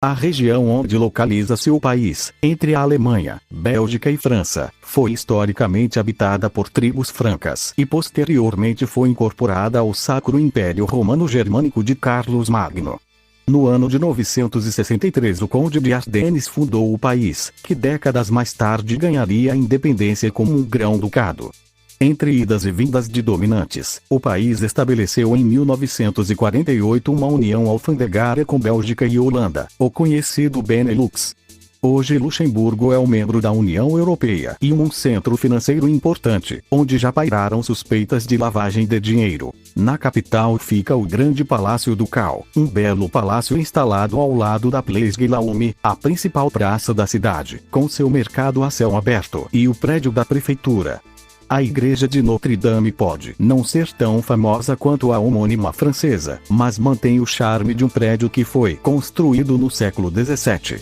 A região onde localiza-se o país, entre a Alemanha, Bélgica e França, foi historicamente habitada por tribos francas e posteriormente foi incorporada ao Sacro Império Romano Germânico de Carlos Magno. No ano de 963 o Conde de Ardennes fundou o país, que décadas mais tarde ganharia a independência como um grão-ducado. Entre idas e vindas de dominantes, o país estabeleceu em 1948 uma união alfandegária com Bélgica e Holanda, o conhecido Benelux. Hoje Luxemburgo é um membro da União Europeia e um centro financeiro importante, onde já pairaram suspeitas de lavagem de dinheiro. Na capital fica o Grande Palácio Ducal, um belo palácio instalado ao lado da Place Guillaume, a principal praça da cidade, com seu mercado a céu aberto e o prédio da prefeitura. A igreja de Notre-Dame pode não ser tão famosa quanto a homônima francesa, mas mantém o charme de um prédio que foi construído no século XVII.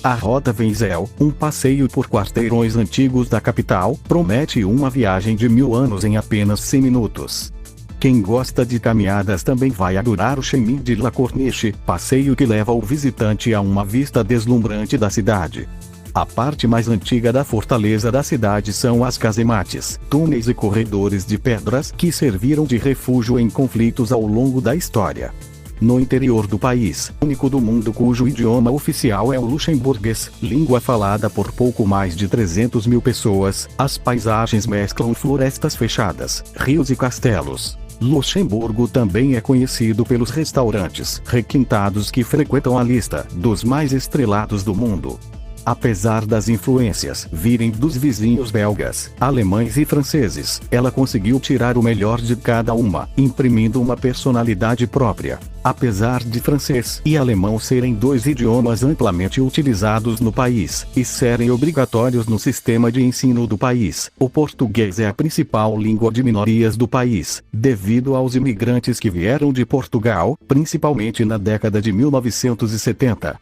A Rota Wenzel, um passeio por quarteirões antigos da capital, promete uma viagem de 1000 anos em apenas 100 minutos. Quem gosta de caminhadas também vai adorar o Chemin de la Corniche, passeio que leva o visitante a uma vista deslumbrante da cidade. A parte mais antiga da fortaleza da cidade são as casemates, túneis e corredores de pedras que serviram de refúgio em conflitos ao longo da história. No interior do país, único do mundo cujo idioma oficial é o luxemburguês, língua falada por pouco mais de 300 mil pessoas, as paisagens mesclam florestas fechadas, rios e castelos. Luxemburgo também é conhecido pelos restaurantes requintados que frequentam a lista dos mais estrelados do mundo. Apesar das influências virem dos vizinhos belgas, alemães e franceses, ela conseguiu tirar o melhor de cada uma, imprimindo uma personalidade própria. Apesar de francês e alemão serem dois idiomas amplamente utilizados no país, e serem obrigatórios no sistema de ensino do país, o português é a principal língua de minorias do país, devido aos imigrantes que vieram de Portugal, principalmente na década de 1970.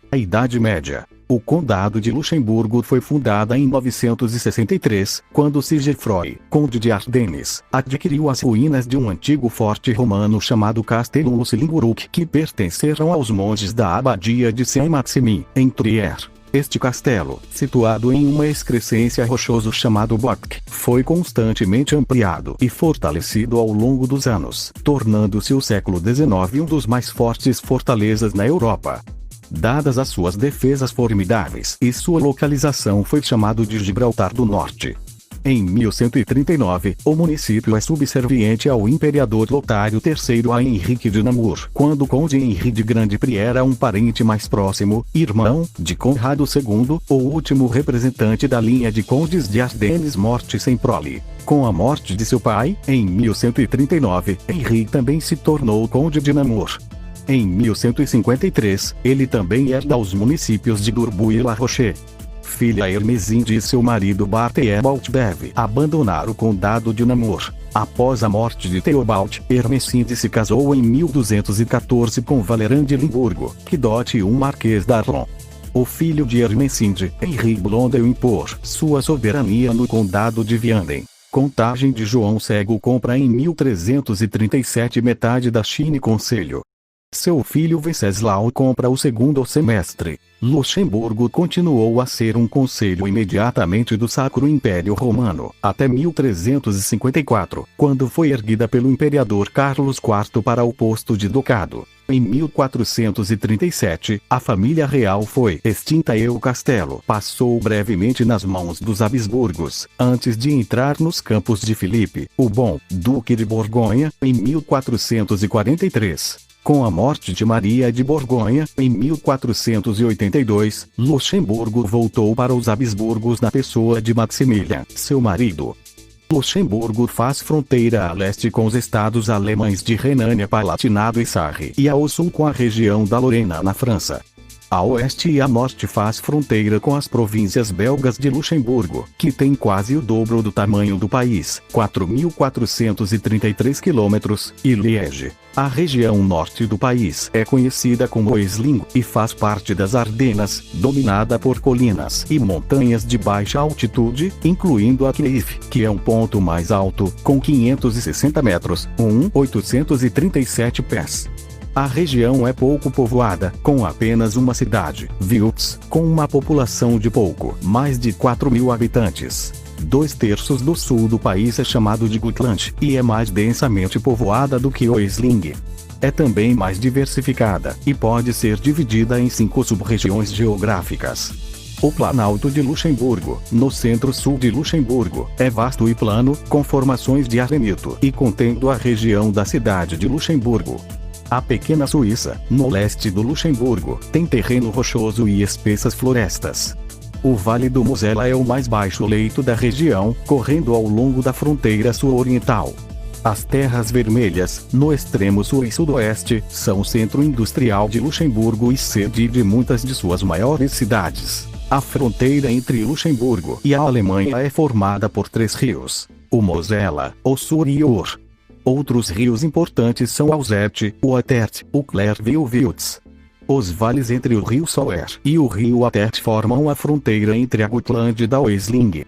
A Idade Média. O Condado de Luxemburgo foi fundada em 963, quando Sigefroy, conde de Ardennes, adquiriu as ruínas de um antigo forte romano chamado Castellum Luxemburg, que pertenceram aos monges da abadia de Saint-Maximin, em Trier. Este castelo, situado em uma excrescência rochosa chamado Bock, foi constantemente ampliado e fortalecido ao longo dos anos, tornando-se o século XIX um dos mais fortes fortalezas na Europa. Dadas as suas defesas formidáveis e sua localização foi chamado de Gibraltar do Norte. Em 1139, o município é subserviente ao imperador Lotário III a Henrique de Namur, quando o conde Henri de Grande-Pré era um parente mais próximo, irmão de Conrado II, o último representante da linha de condes de Ardennes morte sem prole. Com a morte de seu pai, em 1139, Henri também se tornou conde de Namur. Em 1153, ele também herda os municípios de Durbu e La Roche. Filha Ermesinde e seu marido Barthelbald Beve abandonaram o condado de Namur. Após a morte de Theobald, Ermesinde se casou em 1214 com Valéran de Limburgo, que dote um marquês d'Arlon. O filho de Ermesinde, Henri Blondel impor sua soberania no condado de Vianden. Contagem de João Cego compra em 1337 metade da Chine Conselho. Seu filho Venceslau compra o segundo semestre. Luxemburgo continuou a ser um conselho imediatamente do Sacro Império Romano, até 1354, quando foi erguida pelo imperador Carlos IV para o posto de ducado. Em 1437, a família real foi extinta e o castelo passou brevemente nas mãos dos Habsburgos, antes de entrar nos campos de Filipe, o Bom, duque de Borgonha, em 1443. Com a morte de Maria de Borgonha, em 1482, Luxemburgo voltou para os Habsburgos na pessoa de Maximilian, seu marido. Luxemburgo faz fronteira a leste com os estados alemães de Renânia-Palatinado e Sarre e ao sul com a região da Lorena na França. A oeste e a norte faz fronteira com as províncias belgas de Luxemburgo, que tem quase o dobro do tamanho do país, 4.433 quilômetros, e Liege. A região norte do país é conhecida como Esling e faz parte das Ardenas, dominada por colinas e montanhas de baixa altitude, incluindo a Cleef, que é um ponto mais alto, com 560 metros, 837 pés. A região é pouco povoada, com apenas uma cidade, Wiltz, com uma população de pouco mais de 4.000 habitantes. 2/3 do sul do país é chamado de Gutland, e é mais densamente povoada do que Oesling. É também mais diversificada, e pode ser dividida em 5 sub-regiões geográficas. O Planalto de Luxemburgo, no centro-sul de Luxemburgo, é vasto e plano, com formações de arenito e contendo a região da cidade de Luxemburgo. A pequena Suíça, no leste do Luxemburgo, tem terreno rochoso e espessas florestas. O Vale do Mosela é o mais baixo leito da região, correndo ao longo da fronteira sul-oriental. As Terras Vermelhas, no extremo sul e sudoeste, são o centro industrial de Luxemburgo e sede de muitas de suas maiores cidades. A fronteira entre Luxemburgo e a Alemanha é formada por 3 rios: o Mosela, o Sur e o Our. Outros rios importantes são o Alzette, o Attert, o Clair e o Wiltz. Os vales entre o rio Sauer e o rio Attert formam a fronteira entre a Gutland e a Oesling.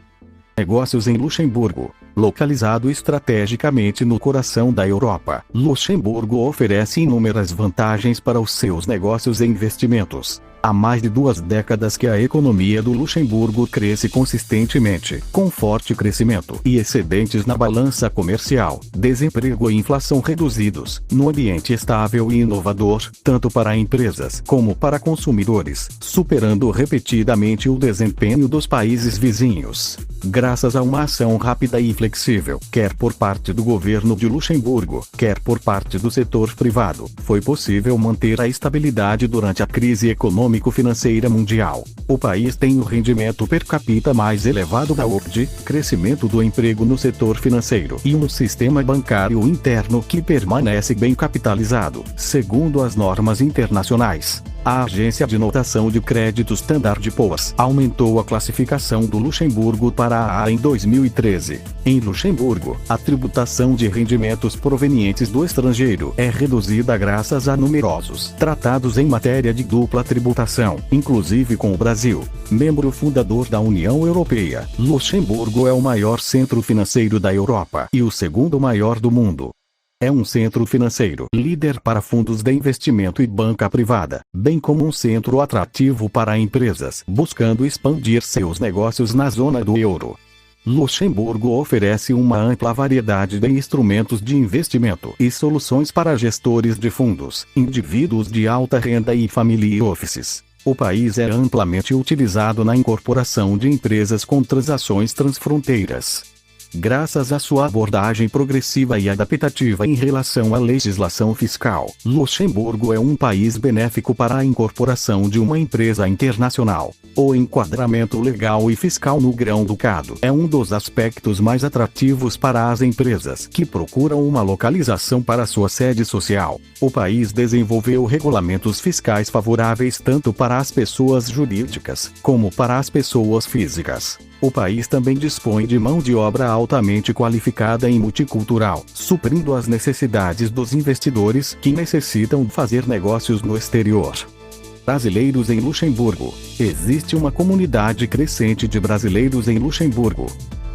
Negócios em Luxemburgo. Localizado estrategicamente no coração da Europa, Luxemburgo oferece inúmeras vantagens para os seus negócios e investimentos. Há mais de 2 décadas que a economia do Luxemburgo cresce consistentemente, com forte crescimento e excedentes na balança comercial, desemprego e inflação reduzidos, num ambiente estável e inovador, tanto para empresas como para consumidores, superando repetidamente o desempenho dos países vizinhos. Graças a uma ação rápida e flexível, quer por parte do governo de Luxemburgo, quer por parte do setor privado, foi possível manter a estabilidade durante a crise econômico-financeira mundial. O país tem o rendimento per capita mais elevado da OCDE, crescimento do emprego no setor financeiro e um sistema bancário interno que permanece bem capitalizado, segundo as normas internacionais. A agência de notação de crédito Standard & Poor's aumentou a classificação do Luxemburgo para a A em 2013. Em Luxemburgo, a tributação de rendimentos provenientes do estrangeiro é reduzida graças a numerosos tratados em matéria de dupla tributação, inclusive com o Brasil. Membro fundador da União Europeia, Luxemburgo é o maior centro financeiro da Europa e o segundo maior do mundo. É um centro financeiro líder para fundos de investimento e banca privada, bem como um centro atrativo para empresas buscando expandir seus negócios na zona do euro. Luxemburgo oferece uma ampla variedade de instrumentos de investimento e soluções para gestores de fundos, indivíduos de alta renda e family offices. O país é amplamente utilizado na incorporação de empresas com transações transfronteiras. Graças à sua abordagem progressiva e adaptativa em relação à legislação fiscal, Luxemburgo é um país benéfico para a incorporação de uma empresa internacional. O enquadramento legal e fiscal no Grão-Ducado é um dos aspectos mais atrativos para as empresas que procuram uma localização para sua sede social. O país desenvolveu regulamentos fiscais favoráveis tanto para as pessoas jurídicas como para as pessoas físicas. O país também dispõe de mão de obra altamente qualificada e multicultural, suprindo as necessidades dos investidores que necessitam fazer negócios no exterior. Brasileiros em Luxemburgo. Existe uma comunidade crescente de brasileiros em Luxemburgo.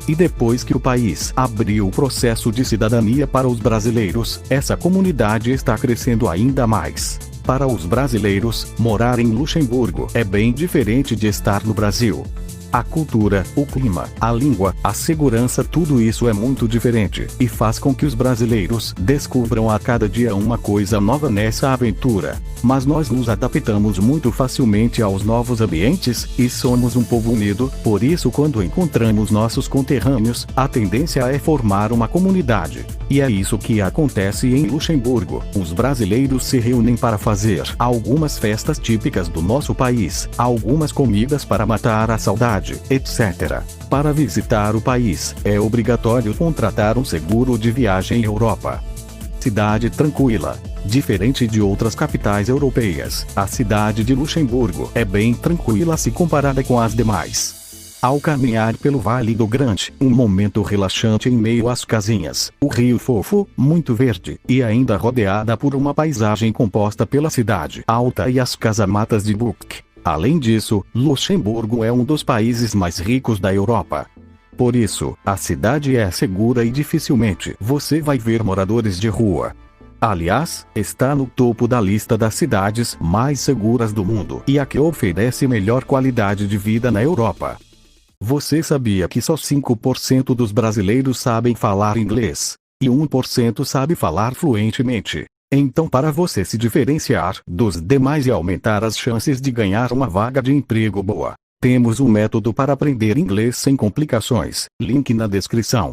E depois que o país abriu o processo de cidadania para os brasileiros, essa comunidade está crescendo ainda mais. Para os brasileiros, morar em Luxemburgo é bem diferente de estar no Brasil. A cultura, o clima, a língua, a segurança, tudo isso é muito diferente, e faz com que os brasileiros descubram a cada dia uma coisa nova nessa aventura. Mas nós nos adaptamos muito facilmente aos novos ambientes, e somos um povo unido, por isso quando encontramos nossos conterrâneos, a tendência é formar uma comunidade. E é isso que acontece em Luxemburgo. Os brasileiros se reúnem para fazer algumas festas típicas do nosso país, algumas comidas para matar a saudade, etc. Para visitar o país, é obrigatório contratar um seguro de viagem Europa. Cidade tranquila. Diferente de outras capitais europeias, a cidade de Luxemburgo é bem tranquila se comparada com as demais. Ao caminhar pelo Vale do Grande, um momento relaxante em meio às casinhas, o rio fofo, muito verde, e ainda rodeada por uma paisagem composta pela cidade alta e as casamatas de Buck. Além disso, Luxemburgo é um dos países mais ricos da Europa. Por isso, a cidade é segura e dificilmente você vai ver moradores de rua. Aliás, está no topo da lista das cidades mais seguras do mundo e a que oferece melhor qualidade de vida na Europa. Você sabia que só 5% dos brasileiros sabem falar inglês? E 1% sabe falar fluentemente. Então, para você se diferenciar dos demais e aumentar as chances de ganhar uma vaga de emprego boa, temos um método para aprender inglês sem complicações. Link na descrição.